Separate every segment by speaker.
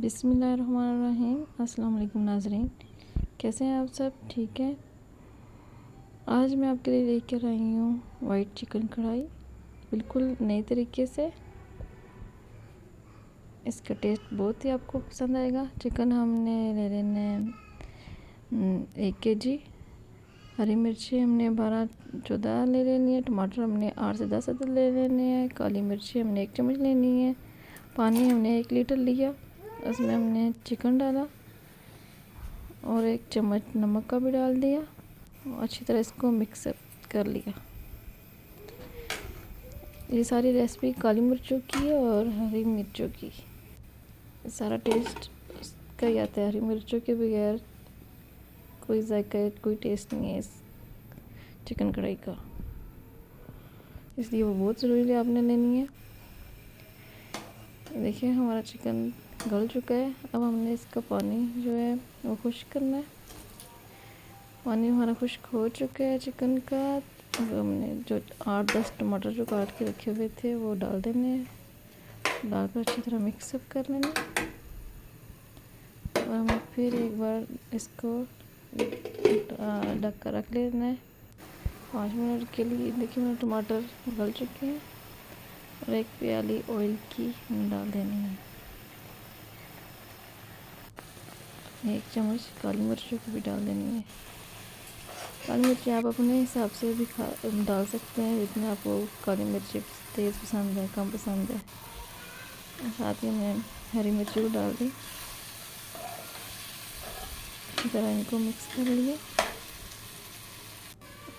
Speaker 1: बिस्मिल्लाहिर्रहमानिर्रहीम। अस्सलाम वालेकुम नाज़रीन, कैसे हैं आप सब? ठीक है। आज मैं आपके लिए लेकर आई हूँ वाइट चिकन कढ़ाई, बिल्कुल नए तरीके से। इसका टेस्ट बहुत ही आपको पसंद आएगा। चिकन हमने ले लेने 1 kg, हरी मिर्ची हमने 12-14 ले लेनी है, टमाटर हमने 8 से 10 अदद ले लेने हैं, काली मिर्ची हमने 1 चम्मच लेनी है, पानी हमने 1 लीटर लिया, उसमें हमने चिकन डाला और 1 चम्मच नमक का भी डाल दिया और अच्छी तरह इसको मिक्सअप कर लिया। ये सारी रेसिपी काली मिर्चों की और हरी मिर्चों की। सारा टेस्ट इसका ही आता है, हरी मिर्चों के बगैर कोई जायका, कोई टेस्ट नहीं है इस चिकन कढ़ाई का, इसलिए वो बहुत ज़रूरी आपने लेनी है। देखिए हमारा चिकन गल चुका है। अब हमने इसका पानी जो है वो खुश्क करना है। पानी हमारा खुश्क हो चुका है चिकन का। अब हमने जो 8-10 टमाटर जो काट के रखे हुए थे वो डाल देने हैं, डालकर अच्छी तरह मिक्सअप कर लेना। और हमें फिर एक बार इसको ढक कर रख लेना है 5 मिनट के लिए। देखिए मेरे टमाटर गल चुके हैं और 1 प्याली ऑयल की डाल देनी है। 1 चम्मच काली मिर्चों की भी डाल देनी है। काली मिर्ची आप अपने हिसाब से भी डाल सकते हैं, जितना आपको काली मिर्ची तेज़ पसंद है, कम पसंद है। साथ ही मैंने हरी मिर्ची को डाल दी। इसी तरह इनको मिक्स कर लिए।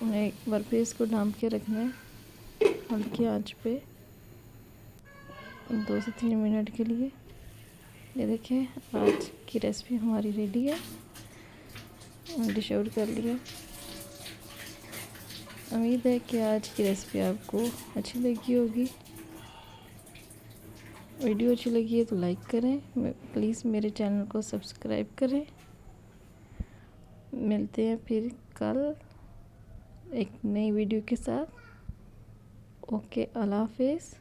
Speaker 1: उन्हें एक बार फिर इसको ढाँप के रखना है हल्की आंच पे 2 से 3 मिनट के लिए। ये देखिए आज की रेसिपी हमारी रेडी है, डिश आउट कर लिया। उम्मीद है कि आज की रेसिपी आपको अच्छी लगी होगी। वीडियो अच्छी लगी है तो लाइक करें, प्लीज़ मेरे चैनल को सब्सक्राइब करें। मिलते हैं फिर कल एक नई वीडियो के साथ। ओके, अल्लाह हाफिज़।